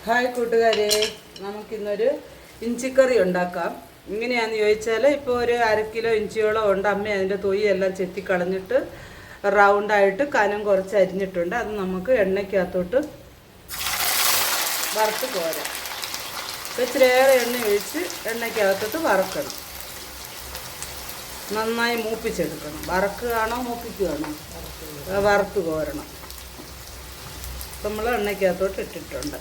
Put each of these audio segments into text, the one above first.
Hi കൂട്ടുകാരെ, നമുക്കിന്നൊരു ഇഞ്ചിക്കറി ഉണ്ടാക്കാം. ഇങ്ങനെയാണെന്ന് ചോദിച്ചാൽ ഇപ്പോൾ ഒരു 1/2 കിലോ ഇഞ്ചിയോളം ഉണ്ട്. അമ്മ അതിൻ്റെ തൊയ്യെല്ലാം ചെത്തിക്കളഞ്ഞിട്ട് റൗണ്ടായിട്ട് കനം കുറച്ച് അരിഞ്ഞിട്ടുണ്ട്. അത് നമുക്ക് എണ്ണയ്ക്കകത്തോട്ട് വറുത്ത് കോരാം. ഇപ്പോൾ ഇച്ചിരിയേറെ എണ്ണ ഒഴിച്ച് എണ്ണയ്ക്കകത്തോട്ട് വറക്കണം. നന്നായി മൂപ്പിച്ചെടുക്കണം. വറക്കുകയാണോ മൂപ്പിക്കുകയാണോ? വറുത്ത് കോരണം. നമ്മൾ എണ്ണയ്ക്കകത്തോട്ട് ഇട്ടിട്ടുണ്ട്.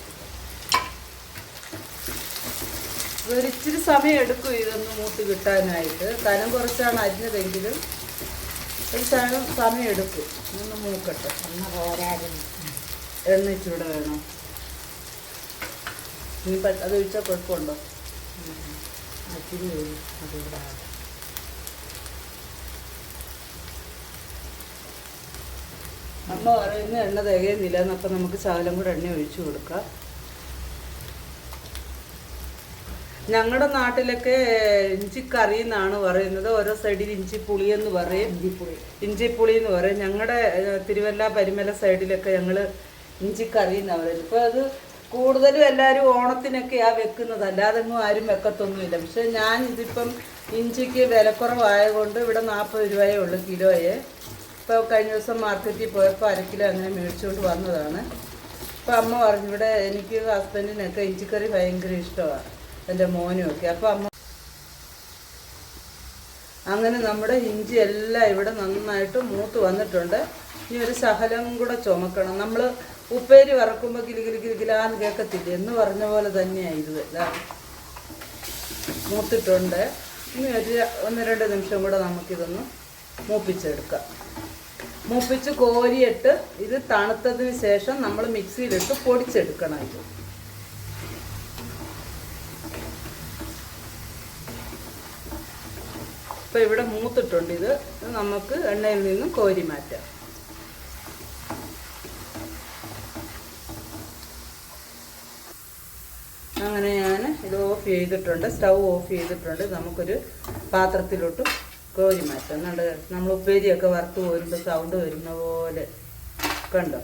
ഒരിച്ചിരി സമയം എടുക്കും ഇതൊന്ന് മൂത്ത് കിട്ടാനായിട്ട്. കനം കുറച്ചാണ് അരിഞ്ഞതെങ്കിലും ഒരു സമയം എടുക്കും. ഒന്ന് മൂക്കട്ടെ. എണ്ണ ഇച്ചിരി വേണം. ഇനി അത് ഒഴിച്ചാൽ കുഴപ്പമുണ്ടോ? അമ്മ പറയുന്ന എണ്ണ തികയുന്നില്ല എന്നപ്പോൾ നമുക്ക് ശകലം കൂടെ എണ്ണ ഒഴിച്ചു കൊടുക്കാം. ഞങ്ങളുടെ നാട്ടിലൊക്കെ ഇഞ്ചിക്കറി എന്നാണ് പറയുന്നത്. ഓരോ സൈഡിൽ ഇഞ്ചിപ്പുളി എന്ന് പറയും, ഇഞ്ചിപ്പുളി എന്ന് പറയും. ഞങ്ങളുടെ തിരുവല്ല പരിമല സൈഡിലൊക്കെ ഞങ്ങൾ ഇഞ്ചിക്കറി എന്നാണ് പറയുന്നത്. ഇപ്പോൾ അത് കൂടുതലും എല്ലാവരും ഓണത്തിനൊക്കെയാണ് വെക്കുന്നത്, അല്ലാതെങ്ങും ആരും വെക്കത്തൊന്നുമില്ല. പക്ഷെ ഞാൻ ഇതിപ്പം ഇഞ്ചിക്ക് വിലക്കുറവായതുകൊണ്ട് ഇവിടെ 40 രൂപയേ ഉള്ളൂ കിലോയെ. ഇപ്പോൾ കഴിഞ്ഞ ദിവസം മാർക്കറ്റിൽ പോയപ്പോൾ 1/2 കിലോ അങ്ങനെ മേടിച്ചുകൊണ്ട് വന്നതാണ്. അപ്പോൾ അമ്മ പറഞ്ഞു, ഇവിടെ എനിക്ക് ഹസ്ബൻഡിനൊക്കെ ഇഞ്ചിക്കറി ഭയങ്കര ഇഷ്ടമാണ്, എൻ്റെ മോനുമൊക്കെ. അപ്പോൾ അമ്മ അങ്ങനെ നമ്മുടെ ഇഞ്ചി എല്ലാം ഇവിടെ നന്നായിട്ട് മൂത്ത് വന്നിട്ടുണ്ട്. ഇനി ഒരു ശകലം കൂടെ ചുമക്കണം. നമ്മൾ ഉപ്പേരി വറക്കുമ്പോൾ കിലുകിലാന്ന് കേൾക്കത്തില്ല എന്ന് പറഞ്ഞ പോലെ തന്നെയാണ് ഇത്. മൂത്തിട്ടുണ്ട്. ഇനി ഒരു 1-2 നിമിഷം കൂടെ നമുക്കിതൊന്ന് മൂപ്പിച്ചെടുക്കാം. മൂപ്പിച്ച് കോരിയിട്ട് ഇത് തണുത്തതിന് ശേഷം നമ്മൾ മിക്സിയിലിട്ട് പൊടിച്ചെടുക്കണം. ഇത് ഇപ്പോൾ ഇവിടെ മൂത്തിട്ടുണ്ട്. ഇത് നമുക്ക് എണ്ണയിൽ നിന്നും കോരി മാറ്റാം. അങ്ങനെ ഞാൻ ഇത് ഓഫ് ചെയ്തിട്ടുണ്ട്, സ്റ്റൗ ഓഫ് ചെയ്തിട്ടുണ്ട്. നമുക്കൊരു പാത്രത്തിലോട്ട് കോരി മാറ്റാം. എന്നിട്ട് നമ്മൾ ഉപ്പേരിയൊക്കെ വറുത്ത് കോരുമ്പോൾ സൗണ്ട് വരുന്ന പോലെ കണ്ടോ.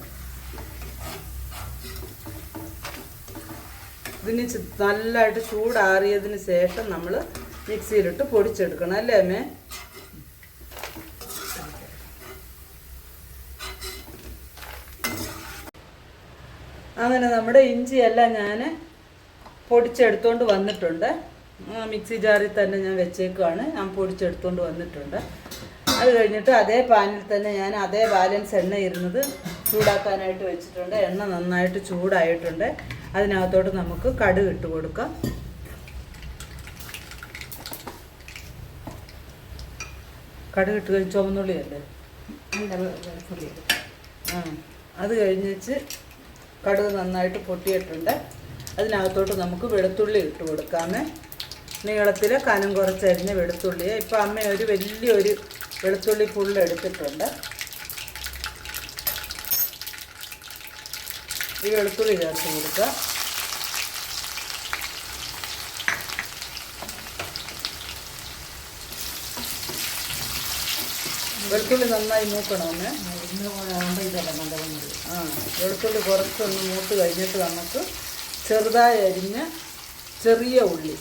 ഇതിന് നല്ലതായിട്ട് ചൂടാറിയതിന് ശേഷം നമ്മൾ മിക്സിയിലിട്ട് പൊടിച്ചെടുക്കണം, അല്ലേ അമ്മേ? അങ്ങനെ നമ്മുടെ ഇഞ്ചിയെല്ലാം ഞാൻ പൊടിച്ചെടുത്തോണ്ട് വന്നിട്ടുണ്ട്. മിക്സി ജാറിൽ തന്നെ ഞാൻ വെച്ചേക്കുവാണ്. ഞാൻ പൊടിച്ചെടുത്തോണ്ട് വന്നിട്ടുണ്ട്. അത് കഴിഞ്ഞിട്ട് അതേ പാനിൽ തന്നെ ഞാൻ അതേ ബാലൻസ് എണ്ണ ഇരുന്നത് ചൂടാക്കാനായിട്ട് വെച്ചിട്ടുണ്ട്. എണ്ണ നന്നായിട്ട് ചൂടായിട്ടുണ്ട്. അതിനകത്തോട്ട് നമുക്ക് കടുക് ഇട്ട് കൊടുക്കാം. കടുക് ഇട്ട് കഴിഞ്ഞ് ചുവന്നുള്ളിയല്ലേ? അത് കഴിഞ്ഞിട്ട് കടുക് നന്നായിട്ട് പൊട്ടിയിട്ടുണ്ട്. അതിനകത്തോട്ട് നമുക്ക് വെളുത്തുള്ളി ഇട്ട് കൊടുക്കാമേ. നീളത്തിൽ കനം കുറച്ചരിഞ്ഞ വെളുത്തുള്ളിയെ ഇപ്പം അമ്മ ഒരു വലിയൊരു വെളുത്തുള്ളി ഫുള്ള് എടുത്തിട്ടുണ്ട്. ഈ വെളുത്തുള്ളി ചേർത്ത് കൊടുക്കുക. വെളുത്തുള്ളി നന്നായി മൂക്കണമെന്ന്. വെളുത്തുള്ളി കുറച്ചൊന്ന് മൂത്ത് കഴിഞ്ഞിട്ട് നമുക്ക് ചെറുതായി അരിഞ്ഞ ചെറിയ ഉള്ളി,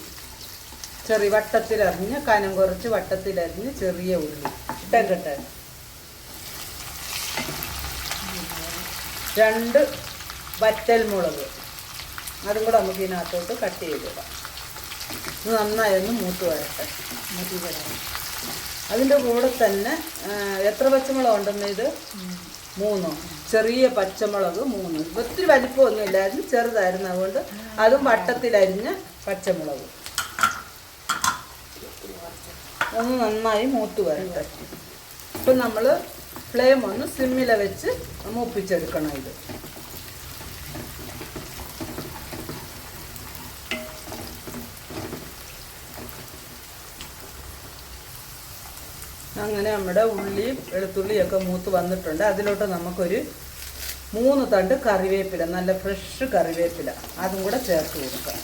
വട്ടത്തിലരിഞ്ഞ് കനം കുറച്ച് വട്ടത്തിലരിഞ്ഞ് ചെറിയ ഉള്ളി ഇട്ടേക്കട്ടെ. 2 വറ്റൽ മുളക് അതും കൂടെ നമുക്ക് ഇതിനകത്തോട്ട് കട്ട് ചെയ്തിടാം. ഇത് നന്നായി ഒന്ന് മൂത്ത് വരട്ടെ. അതിൻ്റെ കൂടെ തന്നെ എത്ര പച്ചമുളക് ഉണ്ടെന്ന്? ഇത് 3 ചെറിയ പച്ചമുളക് 3. ഒത്തിരി വലിപ്പമൊന്നും ഇല്ലായിരുന്നു, ചെറുതായിരുന്നു. അതുകൊണ്ട് അതും വട്ടത്തിലരിഞ്ഞ പച്ചമുളക് ഒന്ന് നന്നായി മൂത്ത് വരട്ടെ. ഇപ്പം നമ്മൾ ഫ്ലെയിം ഒന്ന് സിമ്മിൽ വെച്ച് മൂപ്പിച്ചെടുക്കണം. ഇത് അങ്ങനെ നമ്മുടെ ഉള്ളിയും വെളുത്തുള്ളിയൊക്കെ മൂത്ത് വന്നിട്ടുണ്ട്. അതിലോട്ട് നമുക്കൊരു 3 തണ്ട് കറിവേപ്പില, നല്ല ഫ്രഷ് കറിവേപ്പില, അതും കൂടെ ചേർത്ത് കൊടുക്കാം.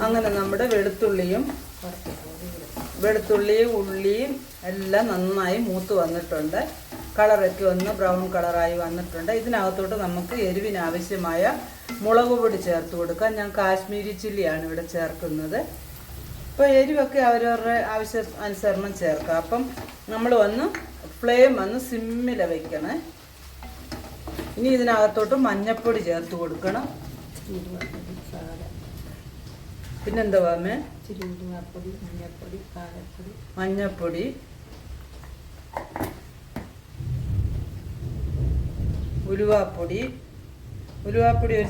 അങ്ങനെ നമ്മുടെ വെളുത്തുള്ളിയും വെളുത്തുള്ളിയും ഉള്ളിയും എല്ലാം നന്നായി മൂത്ത് വന്നിട്ടുണ്ട്. കളറൊക്കെ ഒന്ന് ബ്രൗൺ കളറായി വന്നിട്ടുണ്ട്. ഇതിനകത്തോട്ട് നമുക്ക് എരിവിനാവശ്യമായ മുളക് പൊടി ചേർത്ത് കൊടുക്കാം. ഞാൻ കാശ്മീരി ചില്ലിയാണ് ഇവിടെ ചേർക്കുന്നത്. അപ്പോൾ എരിവൊക്കെ അവരവരുടെ അനുസരണം ചേർക്കാം. അപ്പം നമ്മൾ ഫ്ലെയിം സിമ്മിൽ വയ്ക്കണേ. ഇനി ഇതിനകത്തോട്ട് മഞ്ഞൾപ്പൊടി ചേർത്ത് കൊടുക്കണം. പിന്നെന്താ വാമേ? മഞ്ഞൾപ്പൊടി, ഉലുവാപ്പൊടി ഒരു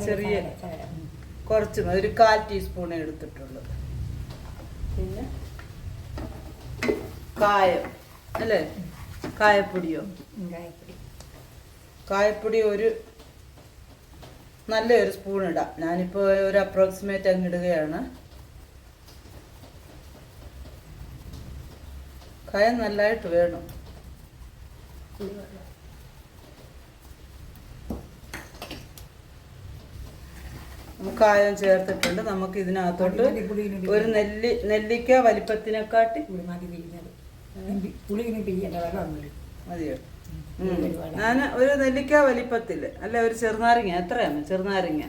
ചെറിയ കുറച്ച് മതി, ഒരു 1/4 ടീസ്പൂണേ എടുത്തിട്ടുള്ളൂ. പിന്നെ കായം അല്ലേ, കായപ്പൊടിയോ? കായപ്പൊടി നല്ലൊരു സ്പൂൺ ഇടാം. ഞാനിപ്പോൾ ഒരു അപ്രോക്സിമേറ്റ് അങ്ങ് ഇടുകയാണ്. കായം നല്ലതായിട്ട് വേണം. കായം ചേർത്തിട്ടുണ്ട്. നമുക്ക് ഇതിനകത്തോട്ട് ഒരു നെല്ലിക്ക വലിപ്പത്തിനെക്കാട്ടി മതിയോ? ഞാൻ ഒരു നെല്ലിക്ക വലിപ്പത്തിൽ അല്ല, ഒരു ചെറുനാരങ്ങ. എത്രയാണ് ചെറുനാരങ്ങ?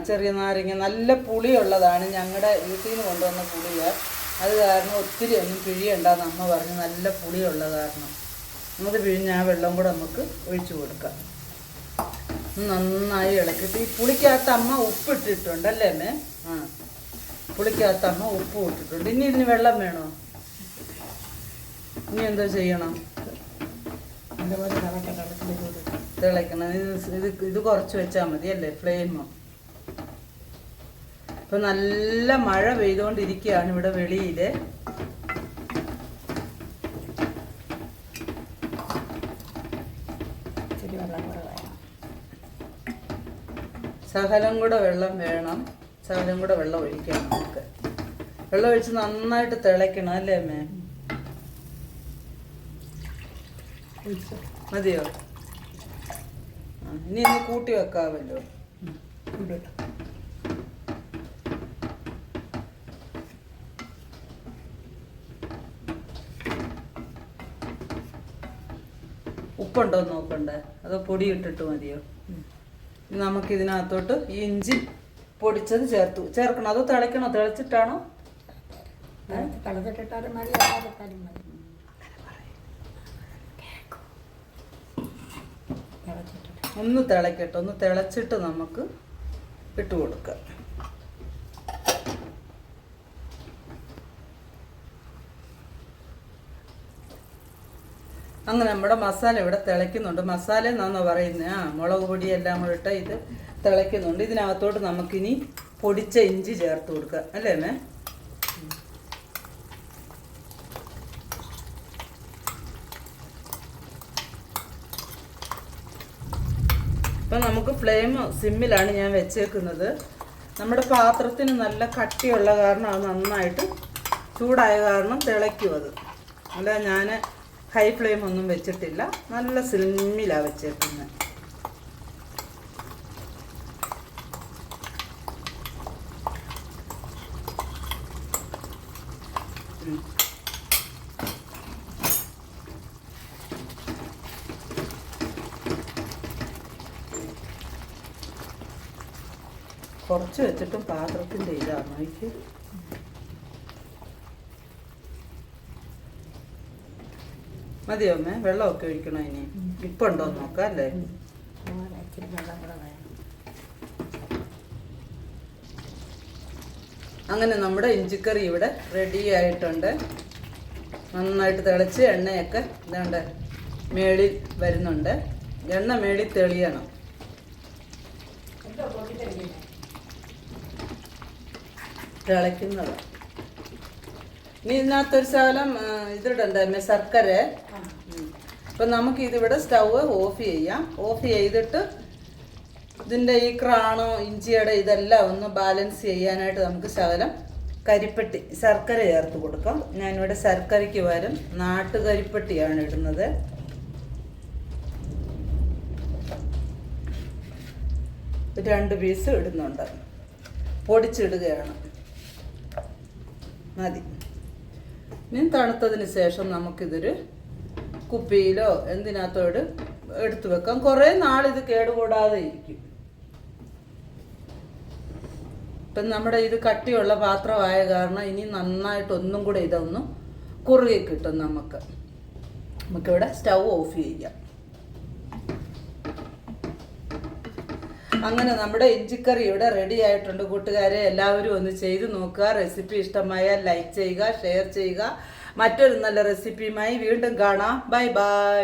ചെറിയ നാരങ്ങ. നല്ല പുളിയുള്ളതാണ്. ഞങ്ങളുടെ വീട്ടിൽ നിന്ന് കൊണ്ടുവന്ന പുളിയാണ്. അത് കാരണം ഒത്തിരി ഒന്നും പിഴിയണ്ടെന്ന് അമ്മ പറഞ്ഞു. നല്ല പുളിയുള്ള കാരണം അത് പിഴിഞ്ഞ് ആ വെള്ളം കൂടെ നമുക്ക് ഒഴിച്ചു കൊടുക്കാം. നന്നായി ഇളക്കിയിട്ട് ഈ പുളിക്കകത്ത് അമ്മ ഉപ്പിട്ടിട്ടുണ്ട് അല്ലേ അമ്മേ? പുളിക്കകത്ത് അമ്മ ഉപ്പ് ഇട്ടിട്ടുണ്ട്. ഇനി ഇതിന് വെള്ളം വേണോ? ഇനി എന്തോ ചെയ്യണം? തിളയ്ക്കണം. ഇത് കുറച്ച് വെച്ചാൽ മതി അല്ലേ ഫ്ലെയിം. ഇപ്പൊ നല്ല മഴ പെയ്തുകൊണ്ടിരിക്കുകയാണ് ഇവിടെ വെളിയില്. ശകലം കൂടെ വെള്ളം വേണം. ശകലം കൂടെ വെള്ളം ഒഴിക്കണം. നമുക്ക് വെള്ളം ഒഴിച്ച് നന്നായിട്ട് തിളയ്ക്കണം അല്ലേ അമ്മേ? മതിയോ? ഇനി കൂട്ടി വെക്കാമല്ലോ. ഉപ്പുണ്ടോ നോക്കണ്ടേ? അതോ പൊടി ഇട്ടിട്ട് മതിയോ? നമുക്ക് ഇതിനകത്തോട്ട് ഈ ഇഞ്ചി പൊടിച്ചത് ചേർക്കണം. അതോ തിളയ്ക്കണോ? തിളച്ചിട്ടാണോ? ഒന്ന് തിളക്കട്ടെ. ഒന്ന് തിളച്ചിട്ട് നമുക്ക് ഇട്ട് കൊടുക്കാം. അങ്ങനെ നമ്മുടെ മസാല ഇവിടെ തിളയ്ക്കുന്നുണ്ട്. മസാല എന്നാണോ പറയുന്നത്? മുളക് പൊടി എല്ലാം കൂടെ ഇട്ട് ഇത് തിളയ്ക്കുന്നുണ്ട്. ഇതിനകത്തോട്ട് നമുക്കിനി പൊടിച്ച ഇഞ്ചി ചേർത്ത് കൊടുക്കാം അല്ലേ അമ്മേ? അപ്പം നമുക്ക് ഫ്ലെയിം സിമ്മിലാണ് ഞാൻ വെച്ചേക്കുന്നത്. നമ്മുടെ പാത്രത്തിന് നല്ല കട്ടിയുള്ള കാരണം അത് നന്നായിട്ട് ചൂടായ കാരണം തിളയ്ക്കും. അത് അല്ല, ഞാൻ ഹൈ ഫ്ലെയിം ഒന്നും വെച്ചിട്ടില്ല. നല്ല സിമ്മിലാണ് വെച്ചേക്കുന്നത്. കുറച്ച് വെച്ചിട്ടും പാത്രത്തിൻ്റെ ഇതാണ് എനിക്ക്. മതിയോ അമ്മേ? വെള്ളമൊക്കെ ഒഴിക്കണോ ഇനി? ഇപ്പം ഉണ്ടോ നോക്കാം അല്ലേ? അങ്ങനെ നമ്മുടെ ഇഞ്ചിക്കറി ഇവിടെ റെഡി ആയിട്ടുണ്ട്. നന്നായിട്ട് തിളച്ച് എണ്ണയൊക്കെ ഇതാണ്ട് മേളിൽ വരുന്നുണ്ട്. എണ്ണ മേളിൽ തെളിയണം. തിളയ്ക്കുന്നത്. ഇനി ഇതിനകത്തൊരു ശകലം ഇതിടണ്ടേ ശർക്കര. അപ്പം നമുക്ക് ഇതിവിടെ സ്റ്റൗവ് ഓഫ് ചെയ്യാം. ഓഫ് ചെയ്തിട്ട് ഇതിൻ്റെ ഈ ക്രാണോ ഇഞ്ചിയുടെ ഇതെല്ലാം ഒന്ന് ബാലൻസ് ചെയ്യാനായിട്ട് നമുക്ക് ശകലം കരിപ്പെട്ടി ശർക്കര ചേർത്ത് കൊടുക്കാം. ഞാനിവിടെ ശർക്കരയ്ക്ക് പകരം നാട്ടുകരിപ്പെട്ടിയാണ് ഇടുന്നത്. രണ്ട് പീസ് ഇടുന്നുണ്ട്. പൊടിച്ചിടുകയാണ്. മതി. ഇനി തണുത്തതിന് ശേഷം നമുക്കിതൊരു കുപ്പിയിലോ എന്തിനകത്തോ എടുത്തു വെക്കാം. കുറേ നാളിത് കേടുകൂടാതെ ഇരിക്കും. ഇപ്പം നമ്മുടെ ഇത് കട്ടിയുള്ള പാത്രമായ കാരണം ഇനി നന്നായിട്ട് ഒന്നും കൂടെ ഇതൊന്ന് കുറുകി കിട്ടും. നമുക്കിവിടെ സ്റ്റൗ ഓഫ് ചെയ്യാം. അങ്ങനെ നമ്മുടെ ഇഞ്ചിക്കറി ഇവിടെ റെഡി ആയിട്ടുണ്ട് കൂട്ടുകാരെ. എല്ലാവരും ഒന്ന് ചെയ്ത് നോക്കുക. റെസിപ്പി ഇഷ്ടമായാൽ ലൈക്ക് ചെയ്യുക, ഷെയർ ചെയ്യുക. മറ്റൊരു നല്ല റെസിപ്പിയുമായി വീണ്ടും കാണാം. Bye bye.